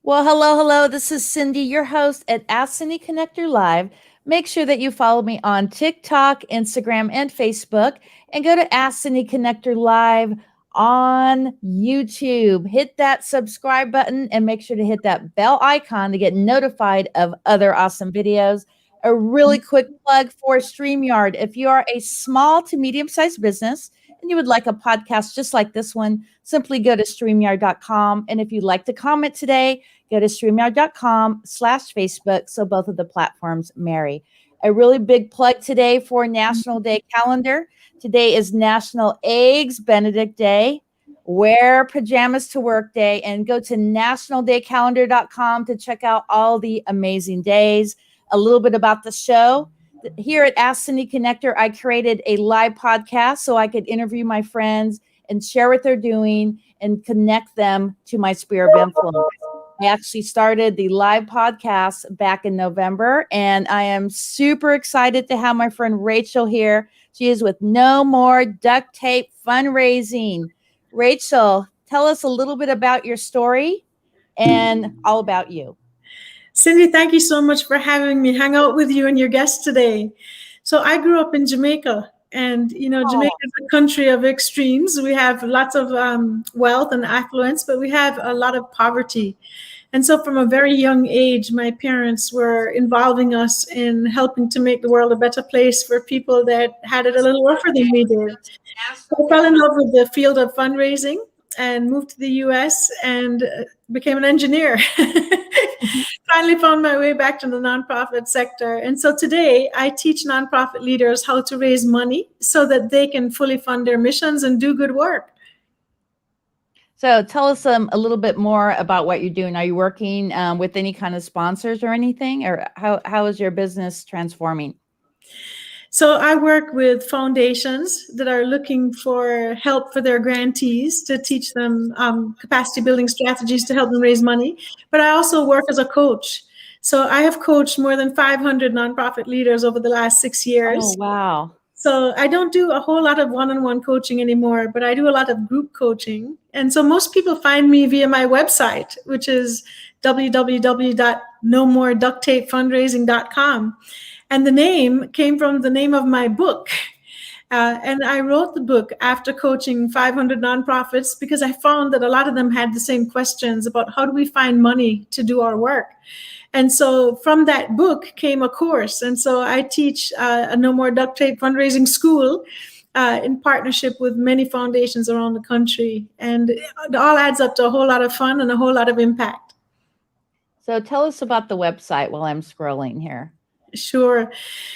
Well, hello, hello. This is Cindy, your host at Ask Cindy Connector Live. Make sure that you follow me on TikTok, Instagram, and Facebook, and go to Ask Cindy Connector Live on YouTube. Hit that subscribe button and make sure to hit that bell icon to get notified of other awesome videos. A really quick plug for StreamYard. If you are a small to medium sized business and you would like a podcast just like this one, simply go to StreamYard.com. And if you'd like to comment today, go to StreamYard.com/Facebook so both of the platforms marry. A really big plug today for National Day calendar. Today is National Eggs Benedict Day. Wear pajamas to work day and go to nationaldaycalendar.com to check out all the amazing days. A little bit about the show. Here at Ask Cindy Connector, I created a live podcast so I could interview my friends and share what they're doing and connect them to my sphere of influence. I actually started the live podcast back in November, and I am super excited to have my friend Rachel here. She is with No More Duct Tape Fundraising. Rachel, tell us a little bit about your story and all about you. Cindy, thank you so much for having me hang out with you and your guests today. So I grew up in Jamaica, and Jamaica is a country of extremes. We have lots of wealth and affluence, but we have a lot of poverty. And so from a very young age, my parents were involving us in helping to make the world a better place for people that had it a little rougher than we did. So I fell in love with the field of fundraising and moved to the US and became an engineer. Finally found my way back to the nonprofit sector. And so today I teach nonprofit leaders how to raise money so that they can fully fund their missions and do good work. So tell us a little bit more about what you're doing. Are you working with any kind of sponsors or anything? Or how is your business transforming? So I work with foundations that are looking for help for their grantees to teach them capacity building strategies to help them raise money. But I also work as a coach. So I have coached more than 500 nonprofit leaders over the last 6 years. Oh, wow. So I don't do a whole lot of one-on-one coaching anymore, but I do a lot of group coaching. And so most people find me via my website, which is www.nomoreducttapefundraising.com. And the name came from the name of my book. And I wrote the book after coaching 500 nonprofits because I found that a lot of them had the same questions about how do we find money to do our work. And so from that book came a course. And so I teach a No More Duct Tape fundraising school in partnership with many foundations around the country. And it all adds up to a whole lot of fun and a whole lot of impact. So tell us about the website while I'm scrolling here. Sure.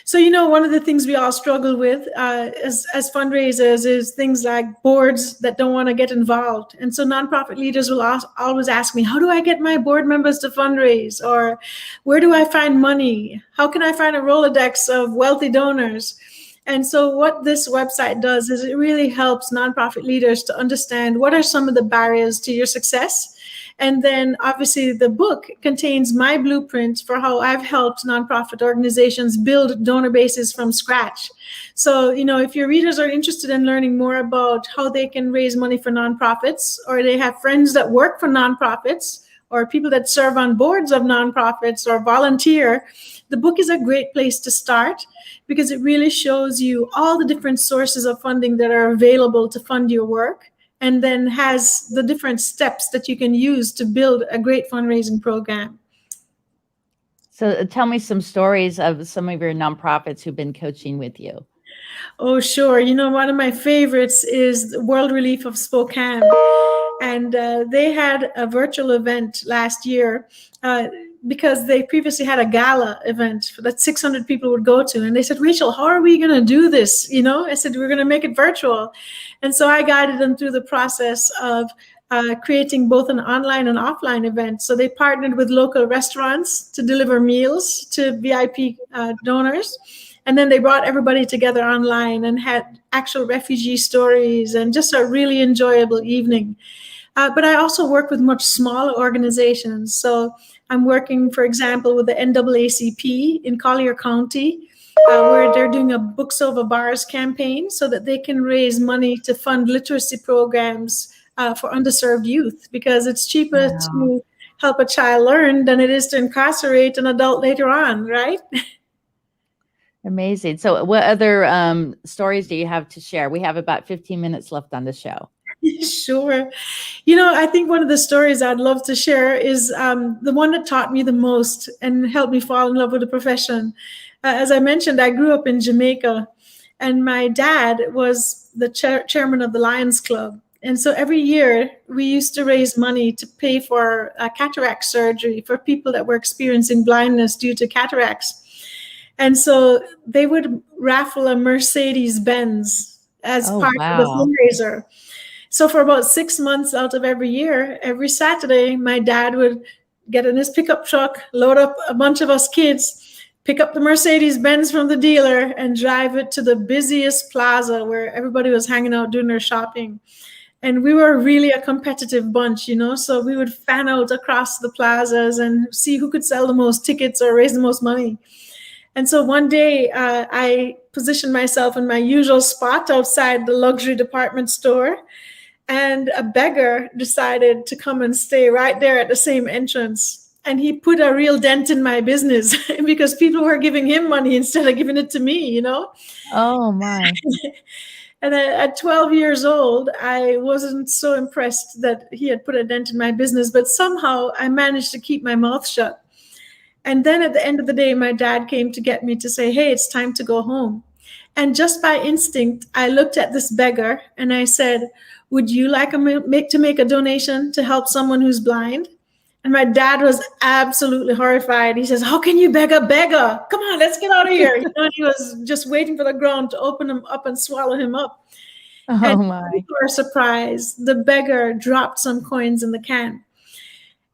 So, one of the things we all struggle with as fundraisers is things like boards that don't want to get involved. And so nonprofit leaders will always ask me, how do I get my board members to fundraise? Or where do I find money? How can I find a Rolodex of wealthy donors? And so what this website does is it really helps nonprofit leaders to understand what are some of the barriers to your success. And then obviously the book contains my blueprint for how I've helped nonprofit organizations build donor bases from scratch. So, if your readers are interested in learning more about how they can raise money for nonprofits, or they have friends that work for nonprofits, or people that serve on boards of nonprofits or volunteer, the book is a great place to start because it really shows you all the different sources of funding that are available to fund your work, and then has the different steps that you can use to build a great fundraising program. So tell me some stories of some of your nonprofits who've been coaching with you. Oh, sure. One of my favorites is World Relief of Spokane. And they had a virtual event last year because they previously had a gala event that 600 people would go to. And they said, Rachel, how are we going to do this? I said, we're going to make it virtual. And so I guided them through the process of creating both an online and offline event. So they partnered with local restaurants to deliver meals to VIP donors. And then they brought everybody together online and had actual refugee stories and just a really enjoyable evening. But I also work with much smaller organizations. So I'm working, for example, with the NAACP in Collier County, where they're doing a Books Over Bars campaign so that they can raise money to fund literacy programs for underserved youth, because it's cheaper to help a child learn than it is to incarcerate an adult later on, right? Amazing. So what other stories do you have to share? We have about 15 minutes left on the show. Sure. I think one of the stories I'd love to share is the one that taught me the most and helped me fall in love with the profession. As I mentioned, I grew up in Jamaica, and my dad was the chairman of the Lions Club. And so every year we used to raise money to pay for cataract surgery for people that were experiencing blindness due to cataracts. And so they would raffle a Mercedes Benz as part of the fundraiser. So for about 6 months out of every year, every Saturday, my dad would get in his pickup truck, load up a bunch of us kids, pick up the Mercedes Benz from the dealer, and drive it to the busiest plaza where everybody was hanging out doing their shopping. And we were really a competitive bunch, so we would fan out across the plazas and see who could sell the most tickets or raise the most money. And so one day I positioned myself in my usual spot outside the luxury department store, and a beggar decided to come and stay right there at the same entrance. And he put a real dent in my business because people were giving him money instead of giving it to me, Oh, my. And at 12 years old, I wasn't so impressed that he had put a dent in my business, but somehow I managed to keep my mouth shut. And then at the end of the day, my dad came to get me to say, hey, it's time to go home. And just by instinct, I looked at this beggar and I said, would you like to make a donation to help someone who's blind? And my dad was absolutely horrified. He says, how can you beg a beggar? Come on, let's get out of here. He was just waiting for the ground to open him up and swallow him up. Oh, and my. To our surprise, the beggar dropped some coins in the can.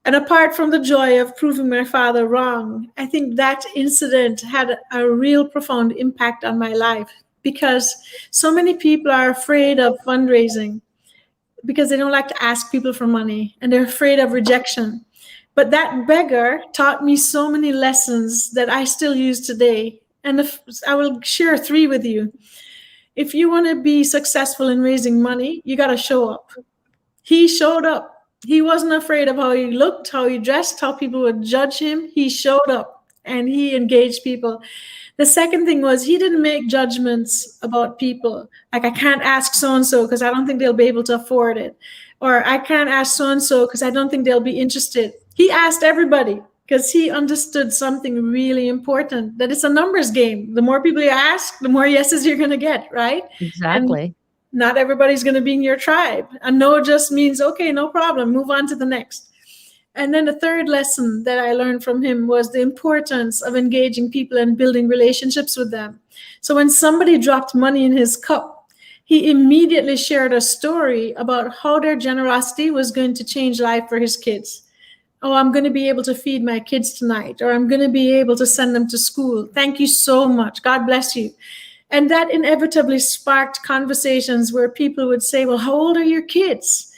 And apart from the joy of proving my father wrong, I think that incident had a real profound impact on my life, because so many people are afraid of fundraising because they don't like to ask people for money and they're afraid of rejection. But that beggar taught me so many lessons that I still use today. And I will share 3 with you. If you want to be successful in raising money, you got to show up. He showed up. He wasn't afraid of how he looked, how he dressed, how people would judge him. He showed up and he engaged people. The second thing was he didn't make judgments about people. Like, I can't ask so-and-so because I don't think they'll be able to afford it. Or I can't ask so-and-so because I don't think they'll be interested. He asked everybody because he understood something really important, that it's a numbers game. The more people you ask, the more yeses you're going to get, right? Exactly. And not everybody's going to be in your tribe. A no just means, okay, no problem, move on to the next. And then the third lesson that I learned from him was the importance of engaging people and building relationships with them. So when somebody dropped money in his cup, he immediately shared a story about how their generosity was going to change life for his kids. Oh, I'm going to be able to feed my kids tonight, or I'm going to be able to send them to school. Thank you so much. God bless you. And that inevitably sparked conversations where people would say, well, how old are your kids?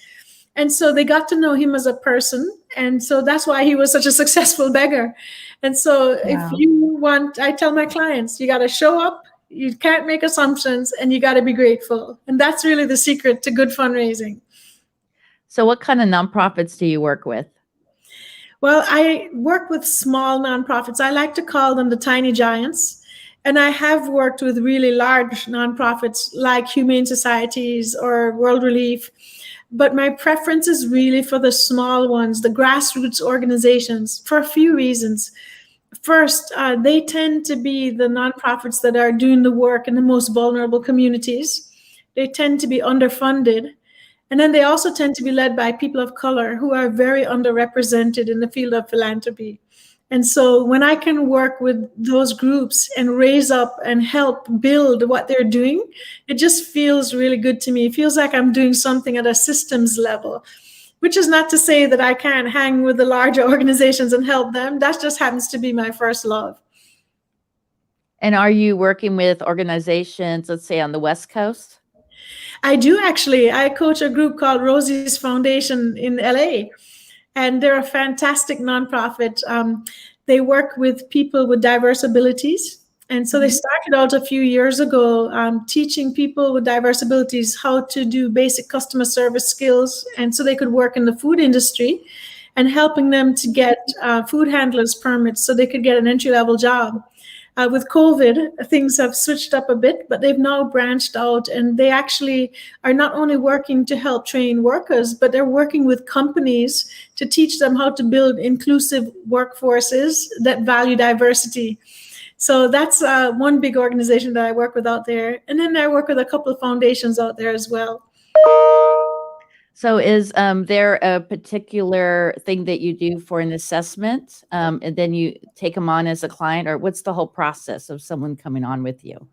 And so they got to know him as a person. And so that's why he was such a successful beggar. And so if you want, I tell my clients, you got to show up, you can't make assumptions, and you got to be grateful. And that's really the secret to good fundraising. So what kind of nonprofits do you work with? Well, I work with small nonprofits. I like to call them the tiny giants. And I have worked with really large nonprofits like Humane Societies or World Relief. But my preference is really for the small ones, the grassroots organizations, for a few reasons. First, they tend to be the nonprofits that are doing the work in the most vulnerable communities. They tend to be underfunded. And then they also tend to be led by people of color who are very underrepresented in the field of philanthropy. And so when I can work with those groups and raise up and help build what they're doing, it just feels really good to me. It feels like I'm doing something at a systems level, which is not to say that I can't hang with the larger organizations and help them. That just happens to be my first love. And are you working with organizations, let's say on the West Coast? I do, actually. I coach a group called Rosie's Foundation in LA. And they're a fantastic nonprofit. They work with people with diverse abilities. And so they started out a few years ago teaching people with diverse abilities how to do basic customer service skills, and so they could work in the food industry. and helping them to get food handlers permits so they could get an entry-level job. With COVID, things have switched up a bit, but they've now branched out, and they actually are not only working to help train workers, but they're working with companies to teach them how to build inclusive workforces that value diversity. So that's one big organization that I work with out there. And then I work with a couple of foundations out there as well. So is there a particular thing that you do for an assessment, and then you take them on as a client, or what's the whole process of someone coming on with you?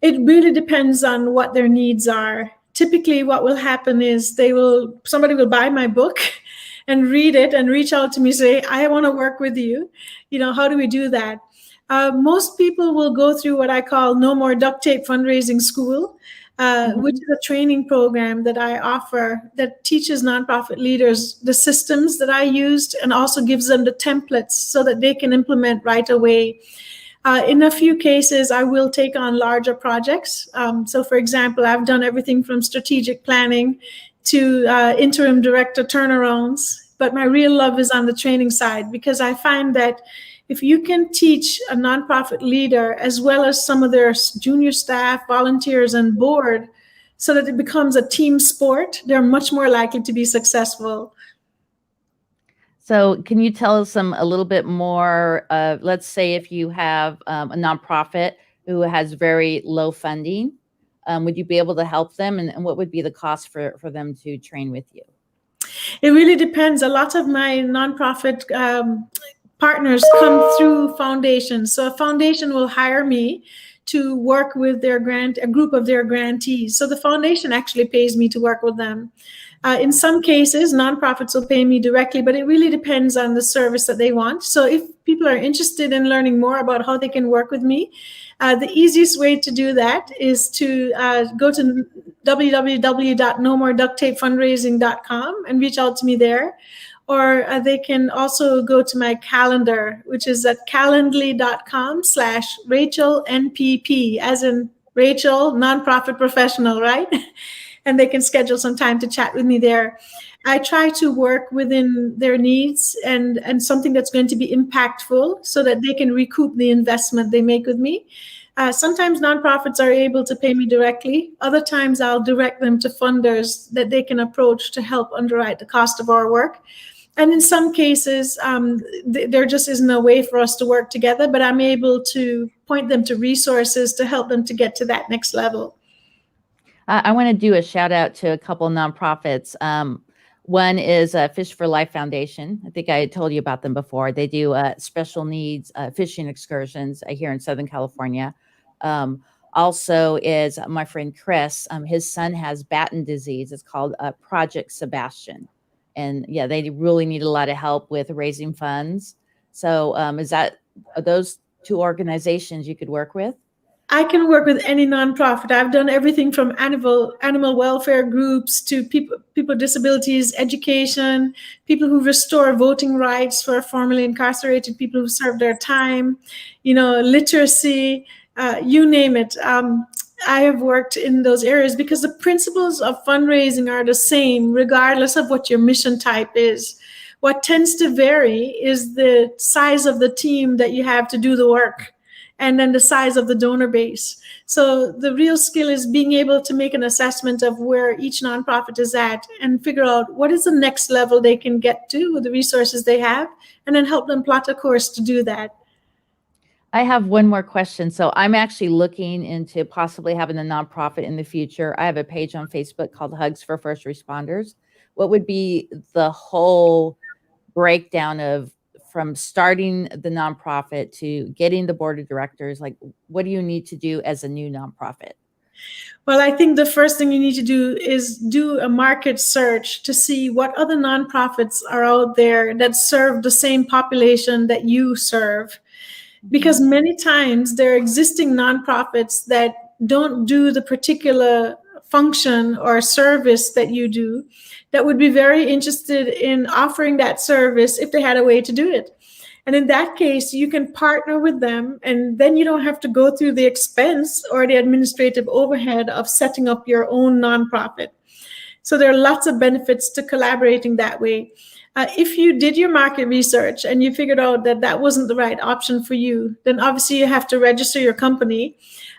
It really depends on what their needs are. Typically what will happen is somebody will buy my book and read it and reach out to me, say, I want to work with you. How do we do that? Most people will go through what I call No More Duct Tape Fundraising School, which is a training program that I offer that teaches nonprofit leaders the systems that I used and also gives them the templates so that they can implement right away. In a few cases, I will take on larger projects. So for example, I've done everything from strategic planning to interim director turnarounds, but my real love is on the training side, because I find that if you can teach a nonprofit leader as well as some of their junior staff, volunteers, and board so that it becomes a team sport, they're much more likely to be successful. So can you tell us a little bit more? Let's say if you have a nonprofit who has very low funding, would you be able to help them? And what would be the cost for them to train with you? It really depends. A lot of my nonprofit partners come through foundations. So a foundation will hire me to work with a group of their grantees. So the foundation actually pays me to work with them. In some cases, nonprofits will pay me directly, but it really depends on the service that they want. So if people are interested in learning more about how they can work with me, the easiest way to do that is to go to www.nomoreducttapefundraising.com and reach out to me there. Or they can also go to my calendar, which is at calendly.com/Rachel NPP, as in Rachel, nonprofit professional, right? And they can schedule some time to chat with me there. I try to work within their needs and something that's going to be impactful so that they can recoup the investment they make with me. Sometimes nonprofits are able to pay me directly. Other times I'll direct them to funders that they can approach to help underwrite the cost of our work. And in some cases, there just isn't a way for us to work together, but I'm able to point them to resources to help them to get to that next level. I want to do a shout out to a couple of nonprofits. One is Fish for Life Foundation. I think I told you about them before. They do special needs fishing excursions here in Southern California. Also is my friend Chris. His son has Batten disease. It's called Project Sebastian. And yeah, they really need a lot of help with raising funds. So are those two organizations you could work with? I can work with any nonprofit. I've done everything from animal welfare groups to people with disabilities, education, people who restore voting rights for formerly incarcerated people who served their time, literacy, you name it. I have worked in those areas because the principles of fundraising are the same regardless of what your mission type is. What tends to vary is the size of the team that you have to do the work, and then the size of the donor base. So the real skill is being able to make an assessment of where each nonprofit is at and figure out what is the next level they can get to with the resources they have, and then help them plot a course to do that. I have one more question. So I'm actually looking into possibly having a nonprofit in the future. I have a page on Facebook called Hugs for First Responders. What would be the whole breakdown of from starting the nonprofit to getting the board of directors? Like, what do you need to do as a new nonprofit? Well, I think the first thing you need to do is do a market search to see what other nonprofits are out there that serve the same population that you serve. Because many times there are existing nonprofits that don't do the particular function or service that you do that would be very interested in offering that service if they had a way to do it. And in that case, you can partner with them, and then you don't have to go through the expense or the administrative overhead of setting up your own nonprofit. So there are lots of benefits to collaborating that way. If you did your market research and you figured out that that wasn't the right option for you, then obviously you have to register your company.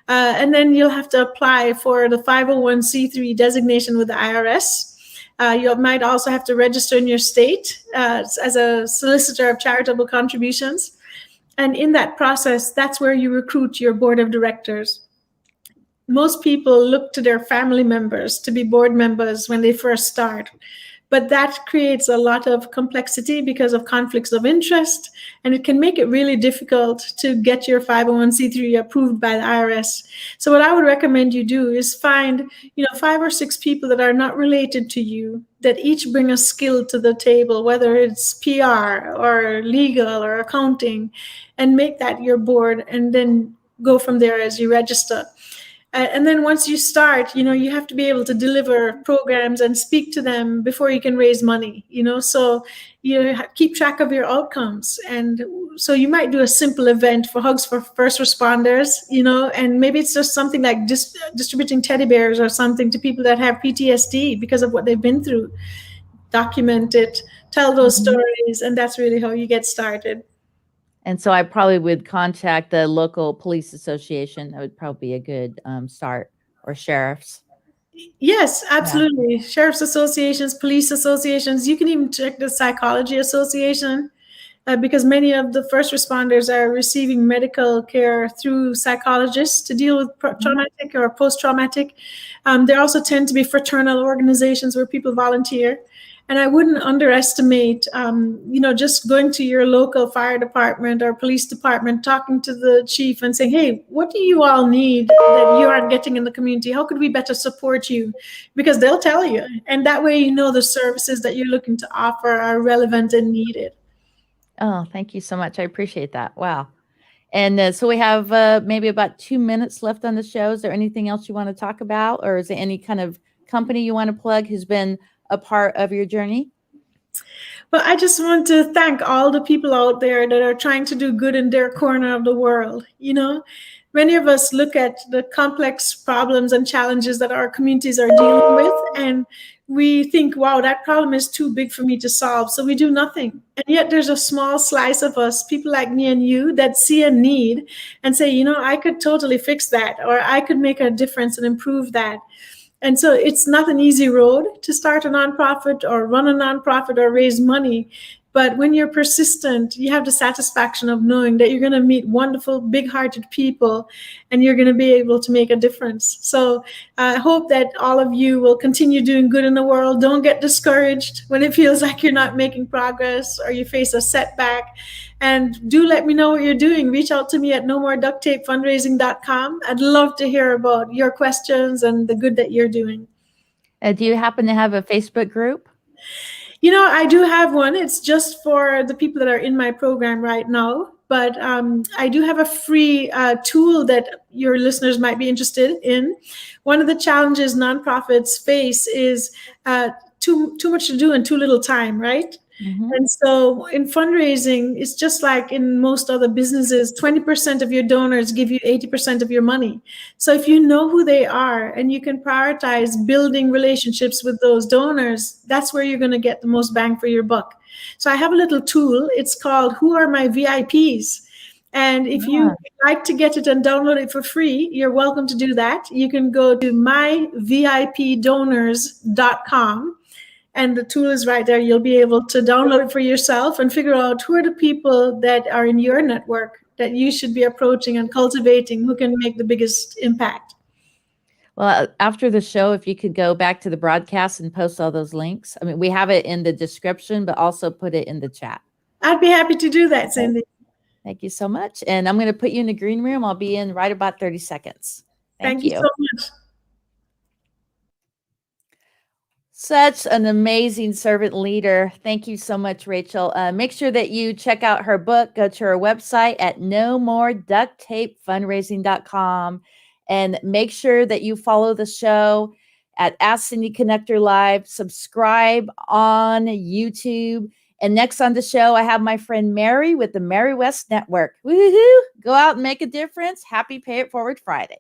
And then you'll have to apply for the 501c3 designation with the IRS. You might also have to register in your state as a solicitor of charitable contributions. And in that process, that's where you recruit your board of directors. Most people look to their family members to be board members when they first start. But that creates a lot of complexity because of conflicts of interest, and it can make it really difficult to get your 501c3 approved by the IRS. So what I would recommend you do is find, 5 or 6 people that are not related to you, that each bring a skill to the table, whether it's PR or legal or accounting, and make that your board, and then go from there as you register. And then once you start, you have to be able to deliver programs and speak to them before you can raise money, so you keep track of your outcomes. And so you might do a simple event for Hugs for First Responders, and maybe it's just something like distributing teddy bears or something to people that have PTSD because of what they've been through. Document it, tell those stories, and that's really how you get started. And so I probably would contact the local police association. That would probably be a good start, or sheriffs. Yes, absolutely. Yeah. Sheriff's associations, police associations. You can even check the psychology association because many of the first responders are receiving medical care through psychologists to deal with traumatic or post-traumatic. There also tend to be fraternal organizations where people volunteer. And I wouldn't underestimate, just going to your local fire department or police department, talking to the chief and saying, hey, what do you all need that you aren't getting in the community? How could we better support you? Because they'll tell you. And that way, the services that you're looking to offer are relevant and needed. Oh, thank you so much. I appreciate that. Wow. And so we have maybe about 2 minutes left on the show. Is there anything else you want to talk about? Or is there any kind of company you want to plug who's been a part of your journey? Well, I just want to thank all the people out there that are trying to do good in their corner of the world. Many of us look at the complex problems and challenges that our communities are dealing with, and we think, wow, that problem is too big for me to solve. So we do nothing. And yet there's a small slice of us, people like me and you, that see a need and say, I could totally fix that, or I could make a difference and improve that. And so it's not an easy road to start a nonprofit or run a nonprofit or raise money. But when you're persistent, you have the satisfaction of knowing that you're going to meet wonderful, big-hearted people, and you're going to be able to make a difference. So I hope that all of you will continue doing good in the world. Don't get discouraged when it feels like you're not making progress or you face a setback. And do let me know what you're doing. Reach out to me at nomoreducttapefundraising.com. I'd love to hear about your questions and the good that you're doing. Do you happen to have a Facebook group? I do have one. It's just for the people that are in my program right now. But I do have a free tool that your listeners might be interested in. One of the challenges nonprofits face is too much to do and too little time, right? Mm-hmm. And so in fundraising, it's just like in most other businesses, 20% of your donors give you 80% of your money. So if you know who they are and you can prioritize building relationships with those donors, that's where you're going to get the most bang for your buck. So I have a little tool. It's called Who Are My VIPs? And if you would like to get it and download it for free, you're welcome to do that. You can go to myvipdonors.com. And the tool is right there. You'll be able to download it for yourself and figure out who are the people that are in your network that you should be approaching and cultivating, who can make the biggest impact. Well, after the show, if you could go back to the broadcast and post all those links. I mean, we have it in the description, but also put it in the chat. I'd be happy to do that, Cindy. Thank you so much. And I'm going to put you in the green room. I'll be in right about 30 seconds. Thank you so much. Such an amazing servant leader. Thank you so much, Rachel. Make sure that you check out her book. Go to her website at nomoreducttapefundraising.com and make sure that you follow the show at Ask Cindy Connector Live. Subscribe on YouTube. And next on the show, I have my friend Mary with the Mary West Network. Woohoo! Go out and make a difference. Happy Pay It Forward Friday.